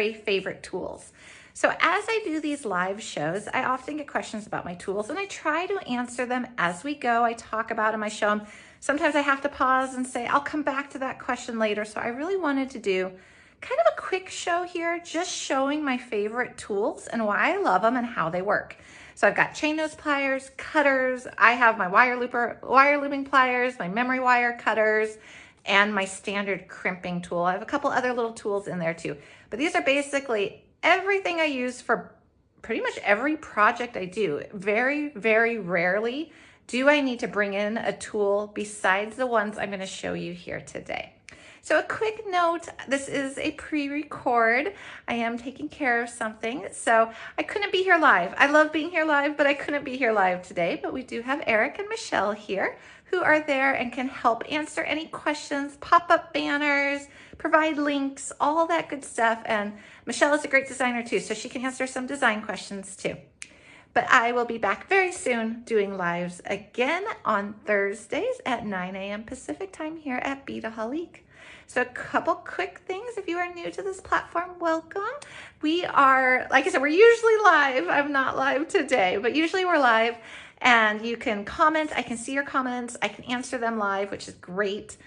very favorite tools. So as I do these live shows, I often get questions about my tools and I try to answer them as we go. I talk about them, I show them. Sometimes I have to pause and say, I'll come back to that question later. So I really wanted to do kind of a quick show here, just showing my favorite tools and why I love them and how they work. So I've got chain nose pliers, cutters, I have my wire looping pliers, my memory wire cutters, and my standard crimping tool. I have a couple other little tools in there too. But these are basically everything I use for pretty much every project I do. Very, very rarely do I need to bring in a tool besides the ones I'm going to show you here today. So a quick note, this is a pre-record. I am taking care of something, so I couldn't be here live. I love being here live, but I couldn't be here live today. But we do have Eric and Michelle here who are there and can help answer any questions, pop up banners, provide links, all that good stuff. And Michelle is a great designer too, so she can answer some design questions too. But I will be back very soon doing lives again on Thursdays at 9 a.m. Pacific time here at Beadaholique. So a couple quick things. If you are new to this platform, welcome. We are, like I said, we're usually live. I'm not live today, but usually we're live and you can comment. I can see your comments. I can answer them live, which is great.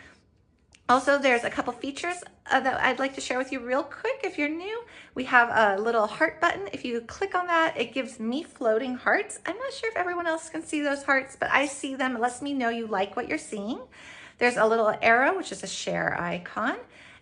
Also, there's a couple features that I'd like to share with you real quick. If you're new, we have a little heart button. If you click on that, it gives me floating hearts. I'm not sure if everyone else can see those hearts, but I see them. It lets me know you like what you're seeing. There's a little arrow, which is a share icon,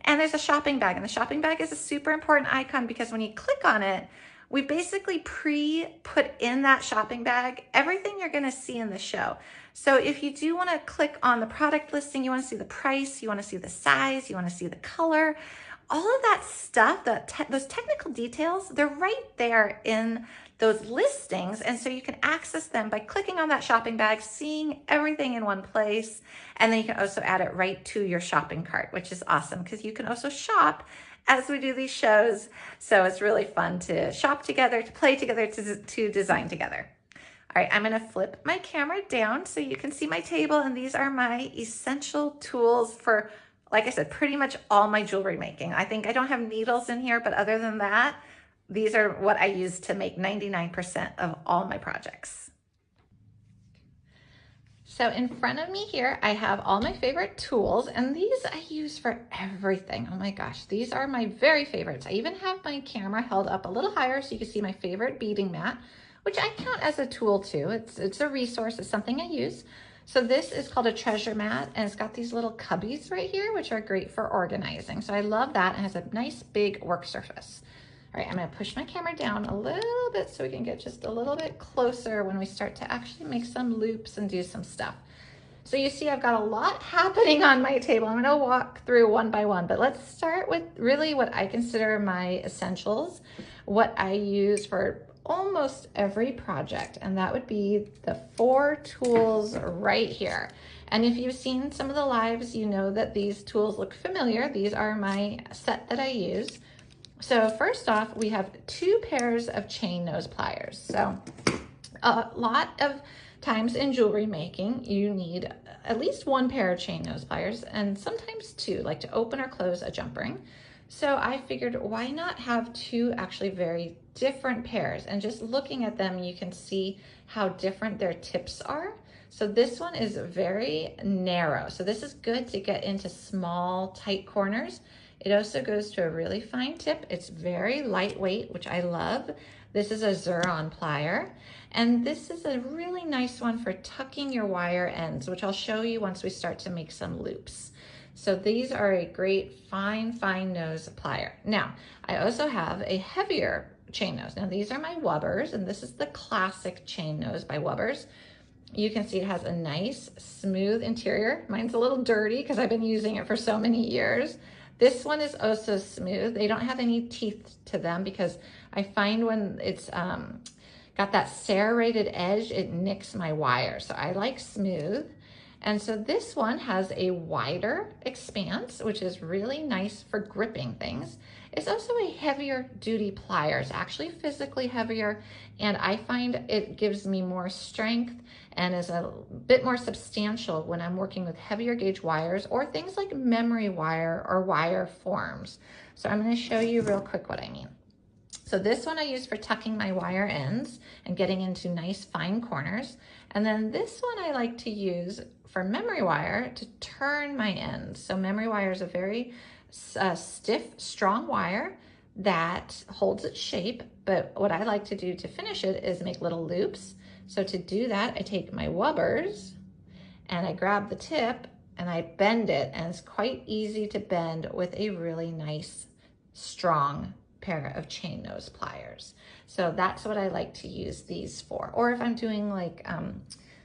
and there's a shopping bag. And the shopping bag is a super important icon because when you click on it, we basically pre-put in that shopping bag everything you're going to see in the show. So if you do want to click on the product listing, you want to see the price, you want to see the size, you want to see the color, all of that stuff, those technical details, they're right there in those listings. And so you can access them by clicking on that shopping bag, seeing everything in one place. And then you can also add it right to your shopping cart, which is awesome because you can also shop as we do these shows. So it's really fun to shop together, to play together, to design together. All right, I'm gonna flip my camera down so you can see my table, and these are my essential tools for, like I said, pretty much all my jewelry making. I think I don't have needles in here, but other than that, these are what I use to make 99% of all my projects. So in front of me here, I have all my favorite tools, and these I use for everything. Oh my gosh, these are my very favorites. I even have my camera held up a little higher so you can see my favorite beading mat, which I count as a tool too. It's a resource, it's something I use. So this is called a treasure mat, and it's got these little cubbies right here, which are great for organizing. So I love that, and it has a nice big work surface. All right, I'm gonna push my camera down a little bit so we can get just a little bit closer when we start to actually make some loops and do some stuff. So you see I've got a lot happening on my table. I'm gonna walk through one by one, but let's start with really what I consider my essentials, what I use for almost every project, and that would be the 4 tools right here. And if you've seen some of the lives, you know that these tools look familiar. These are my set that I use. So first off, we have 2 pairs of chain nose pliers. So a lot of times in jewelry making, you need at least 1 pair of chain nose pliers, and sometimes 2, like to open or close a jump ring. So I figured, why not have 2 actually very different pairs? And just looking at them, you can see how different their tips are. So this one is very narrow. So this is good to get into small, tight corners. It also goes to a really fine tip. It's very lightweight, which I love. This is a Zuron plier. And this is a really nice one for tucking your wire ends, which I'll show you once we start to make some loops. So these are a great fine nose plier. Now, I also have a heavier chain nose. Now these are my Wubbers, and this is the classic chain nose by Wubbers. You can see it has a nice smooth interior. Mine's a little dirty because I've been using it for so many years. This one is also smooth. They don't have any teeth to them because I find when it's got that serrated edge, it nicks my wire. So I like smooth. And so this one has a wider expanse, which is really nice for gripping things. It's also a heavier duty pliers, actually physically heavier, and I find it gives me more strength and is a bit more substantial when I'm working with heavier gauge wires or things like memory wire or wire forms. So I'm going to show you real quick what I mean. So this one I use for tucking my wire ends and getting into nice fine corners. And then this one I like to use for memory wire to turn my ends. So memory wire is a very stiff, strong wire that holds its shape. But what I like to do to finish it is make little loops. So to do that, I take my wubbers and I grab the tip and I bend it. And it's quite easy to bend with a really nice, strong pair of chain nose pliers. So that's what I like to use these for. Or if I'm doing like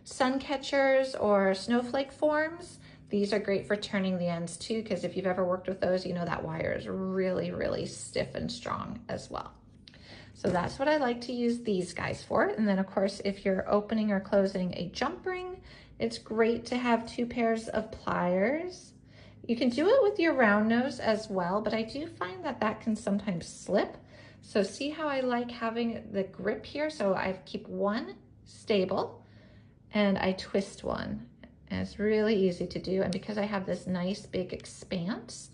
sun catchers or snowflake forms, these are great for turning the ends too, because if you've ever worked with those, you know that wire is really, really stiff and strong as well. So that's what I like to use these guys for. And then of course, if you're opening or closing a jump ring, it's great to have 2 pairs of pliers. You can do it with your round nose as well, but I do find that that can sometimes slip. So see how I like having the grip here? So I keep one stable and I twist one. And it's really easy to do. And because I have this nice big expanse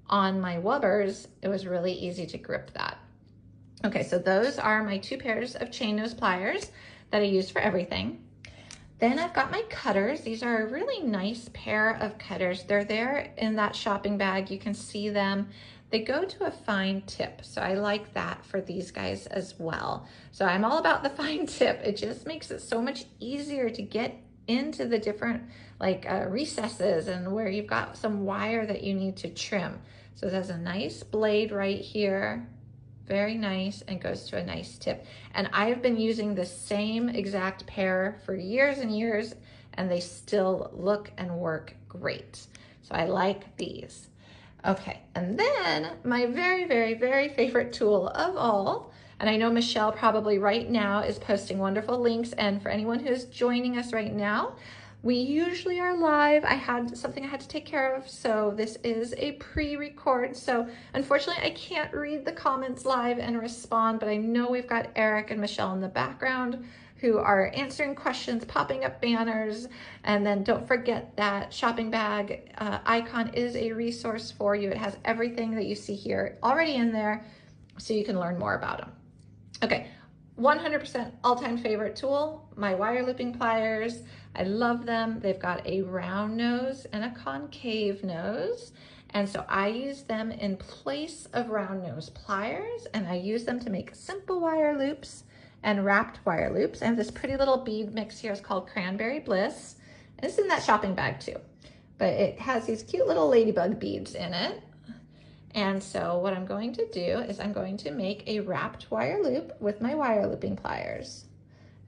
on my wubbers, it was really easy to grip that. Okay, so those are my 2 pairs of chain nose pliers that I use for everything. Then I've got my cutters. These are a really nice pair of cutters. They're there in that shopping bag. You can see them. They go to a fine tip. So I like that for these guys as well. So I'm all about the fine tip. It just makes it so much easier to get into the different like recesses and where you've got some wire that you need to trim. So there's a nice blade right here. Very nice, and goes to a nice tip. And I've been using the same exact pair for years and years, and they still look and work great. So I like these. Okay, and then my very, very, very favorite tool of all, and I know Michelle probably right now is posting wonderful links, and for anyone who's joining us right now, we usually are live. I had something I had to take care of, so this is a pre-record. So unfortunately, I can't read the comments live and respond, but I know we've got Eric and Michelle in the background who are answering questions, popping up banners, and then don't forget that shopping bag icon is a resource for you. It has everything that you see here already in there, so you can learn more about them. Okay, 100% all-time favorite tool, my wire looping pliers. I love them. They've got a round nose and a concave nose. And so I use them in place of round nose pliers, and I use them to make simple wire loops and wrapped wire loops. I have this pretty little bead mix here. It's called Cranberry Bliss. And it's in that shopping bag too. But it has these cute little ladybug beads in it. And so what I'm going to do is I'm going to make a wrapped wire loop with my wire looping pliers.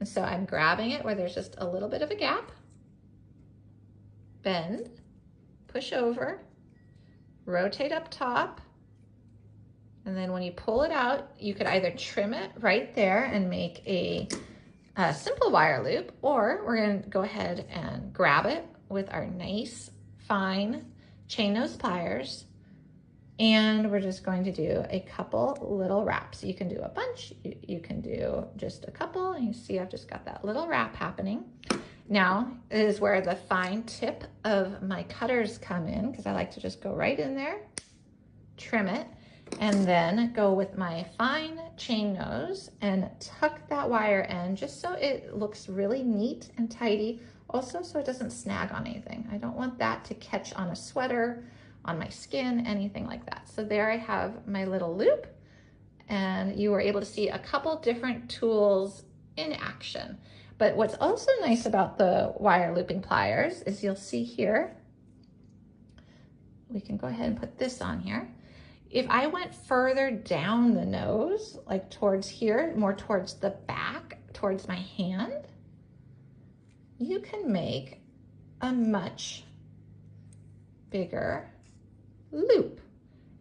And so I'm grabbing it where there's just a little bit of a gap, bend, push over, rotate up top, and then when you pull it out, you could either trim it right there and make a simple wire loop, or we're going to go ahead and grab it with our nice, fine chain nose pliers, and we're just going to do a couple little wraps. You can do a bunch, you can do just a couple, and you see I've just got that little wrap happening. Now is where the fine tip of my cutters come in, because I like to just go right in there, trim it, and then go with my fine chain nose and tuck that wire end just so it looks really neat and tidy. Also, so it doesn't snag on anything. I don't want that to catch on a sweater, on my skin, anything like that. So there I have my little loop, and you were able to see a couple different tools in action. But what's also nice about the wire looping pliers is you'll see here, we can go ahead and put this on here. If I went further down the nose, like towards here, more towards the back, towards my hand, you can make a much bigger loop,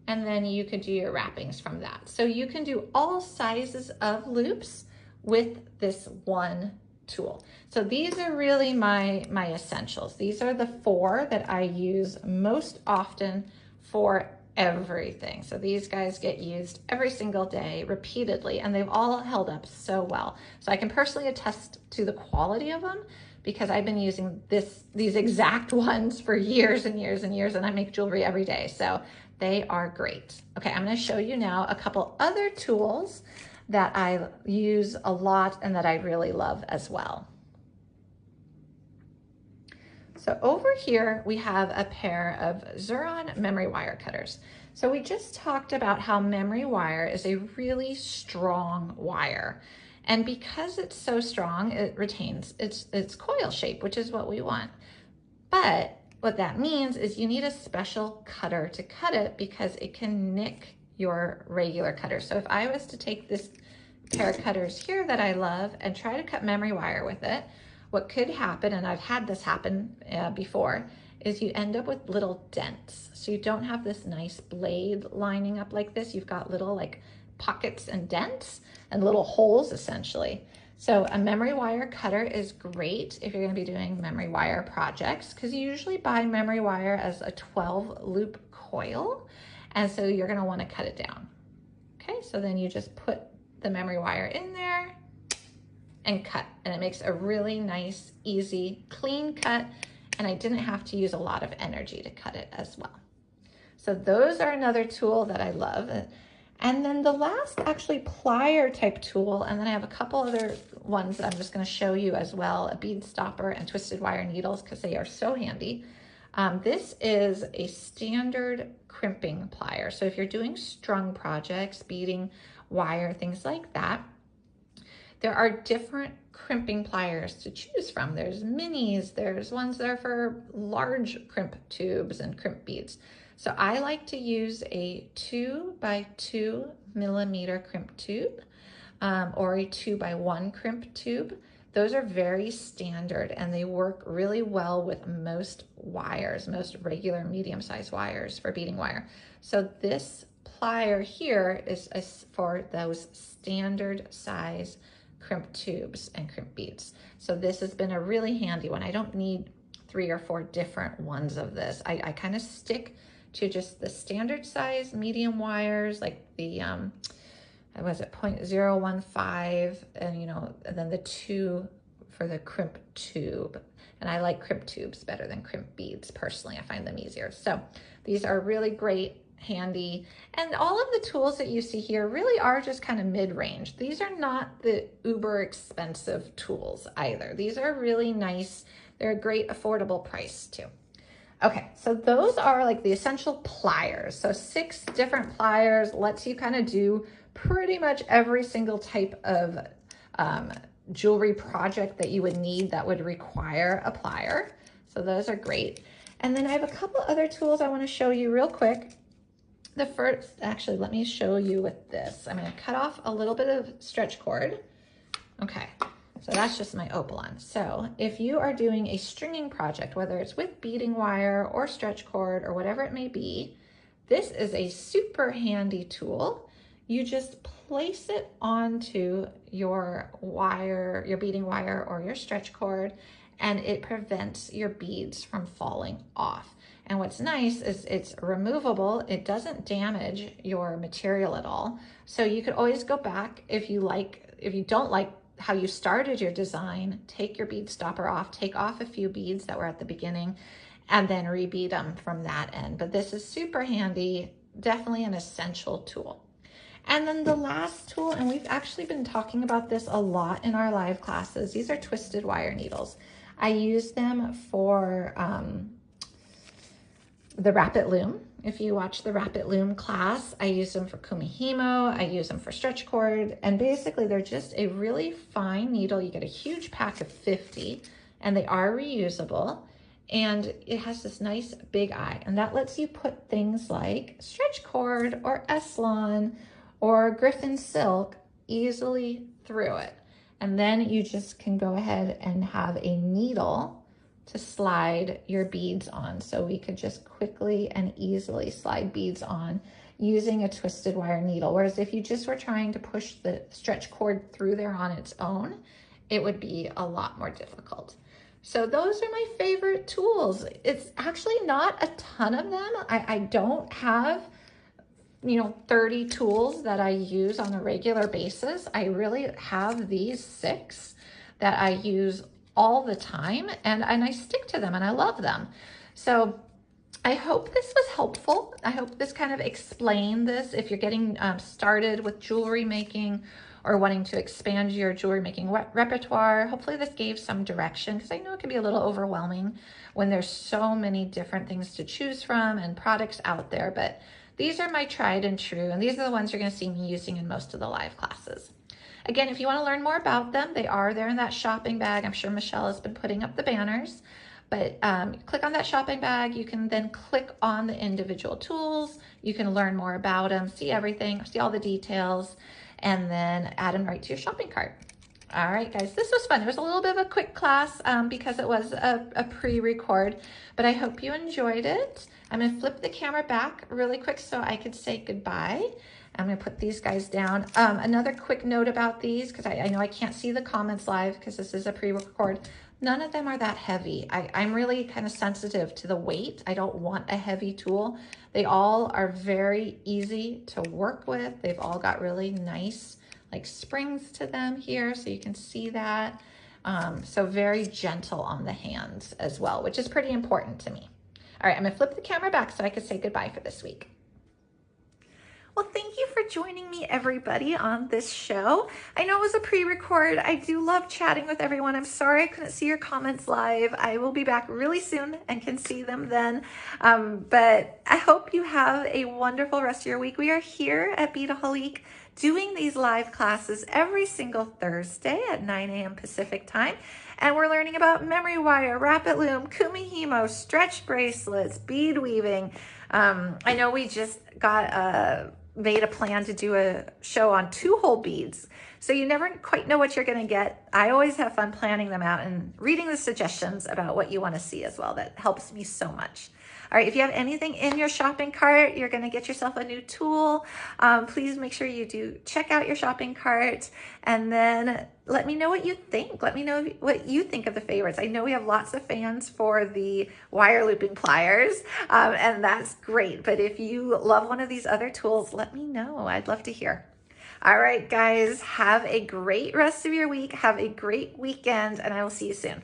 and then you could do your wrappings from that. So you can do all sizes of loops with this one tool. So these are really my essentials. These are the 4 that I use most often for everything. So these guys get used every single day repeatedly, and they've all held up so well. So I can personally attest to the quality of them because I've been using these exact ones for years and years and years, and I make jewelry every day. So they are great. Okay, I'm going to show you now a couple other tools that I use a lot and that I really love as well. So over here, we have a pair of Xuron memory wire cutters. So we just talked about how memory wire is a really strong wire. And because it's so strong, it retains its coil shape, which is what we want. But what that means is you need a special cutter to cut it because it can nick your regular cutter. So if I was to take this pair of cutters here that I love and try to cut memory wire with it, what could happen, and I've had this happen before, is you end up with little dents. So you don't have this nice blade lining up like this. You've got little like pockets and dents and little holes essentially. So a memory wire cutter is great if you're going to be doing memory wire projects because you usually buy memory wire as a 12 loop coil. And so you're going to want to cut it down. Okay, so then you just put the memory wire in there and cut, and it makes a really nice, easy, clean cut, and I didn't have to use a lot of energy to cut it as well. So those are another tool that I love. And then the last actually plier type tool, and then I have a couple other ones that I'm just going to show you as well, a bead stopper and twisted wire needles because they are so handy. This is a standard crimping plier. So if you're doing strung projects, beading wire, things like that, there are different crimping pliers to choose from. There's minis, there's ones that are for large crimp tubes and crimp beads. So I like to use a 2 by 2 millimeter crimp tube or a 2 by 1 crimp tube. Those are very standard and they work really well with most wires, most regular medium-sized wires for beading wire. So this plier here is for those standard size crimp tubes and crimp beads. So this has been a really handy one. I don't need 3 or 4 different ones of this. I kind of stick to just the standard size medium wires, like the, was it 0.015, and and then the 2 for the crimp tube. And I like crimp tubes better than crimp beads. Personally, I find them easier. So these are really great, handy, and all of the tools that you see here really are just kind of mid-range. These are not the uber expensive tools either. These are really nice. They're a great affordable price too. Okay, so those are like the essential pliers. So 6 different pliers lets you kind of do pretty much every single type of jewelry project that you would need that would require a plier. So those are great. And then I have a couple other tools I want to show you real quick. The first, actually, let me show you with this. I'm going to cut off a little bit of stretch cord. Okay, so that's just my opalon. So if you are doing a stringing project, whether it's with beading wire or stretch cord or whatever it may be, this is a super handy tool. You just place it onto your wire, your beading wire or your stretch cord, and it prevents your beads from falling off. And what's nice is it's removable. It doesn't damage your material at all. So you could always go back if you don't like how you started your design, take your bead stopper off, take off a few beads that were at the beginning, and then rebead them from that end. But this is super handy, definitely an essential tool. And then the last tool, and we've actually been talking about this a lot in our live classes, these are twisted wire needles. I use them for the Rapid Loom. If you watch the Rapid Loom class, I use them for kumihimo, I use them for stretch cord, and basically they're just a really fine needle. You get a huge pack of 50, and they are reusable, and it has this nice big eye, and that lets you put things like stretch cord or Eslon or Griffin silk easily through it. And then you just can go ahead and have a needle to slide your beads on. So we could just quickly and easily slide beads on using a twisted wire needle. Whereas if you just were trying to push the stretch cord through there on its own, it would be a lot more difficult. So those are my favorite tools. It's actually not a ton of them. I don't have 30 tools that I use on a regular basis. I really have these 6 that I use all the time, and I stick to them and I love them. So I hope this was helpful. I hope this kind of explained this if you're getting started with jewelry making or wanting to expand your jewelry making repertoire. Hopefully this gave some direction, because I know it can be a little overwhelming when there's so many different things to choose from and products out there. But these are my tried and true, and these are the ones you're going to see me using in most of the live classes. Again, if you want to learn more about them, they are there in that shopping bag. I'm sure Michelle has been putting up the banners. But click on that shopping bag. You can then click on the individual tools. You can learn more about them, see everything, see all the details, and then add them right to your shopping cart. All right, guys, this was fun. It was a little bit of a quick class because it was a pre-record, but I hope you enjoyed it. I'm gonna flip the camera back really quick so I could say goodbye. I'm gonna put these guys down. Another quick note about these, because I know I can't see the comments live because this is a pre-record. None of them are that heavy. I'm really kind of sensitive to the weight. I don't want a heavy tool. They all are very easy to work with. They've all got really nice like springs to them here, so you can see that. So very gentle on the hands as well, which is pretty important to me. All right, I'm gonna flip the camera back so I can say goodbye for this week. Well, thank you for joining me, everybody, on this show. I know it was a pre-record. I do love chatting with everyone. I'm sorry I couldn't see your comments live. I will be back really soon and can see them then. But I hope you have a wonderful rest of your week. We are here at Beadaholique doing these live classes every single Thursday at 9 a.m. Pacific time. And we're learning about memory wire, rapid loom, kumihimo, stretch bracelets, bead weaving. I know we just got made a plan to do a show on 2-hole beads. So you never quite know what you're gonna get. I always have fun planning them out and reading the suggestions about what you wanna see as well. That helps me so much. All right, if you have anything in your shopping cart, you're gonna get yourself a new tool. Please make sure you do check out your shopping cart, and then let me know what you think. Let me know what you think of the favorites. I know we have lots of fans for the wire looping pliers, and that's great. But if you love one of these other tools, let me know. I'd love to hear. All right, guys, have a great rest of your week. Have a great weekend, and I will see you soon.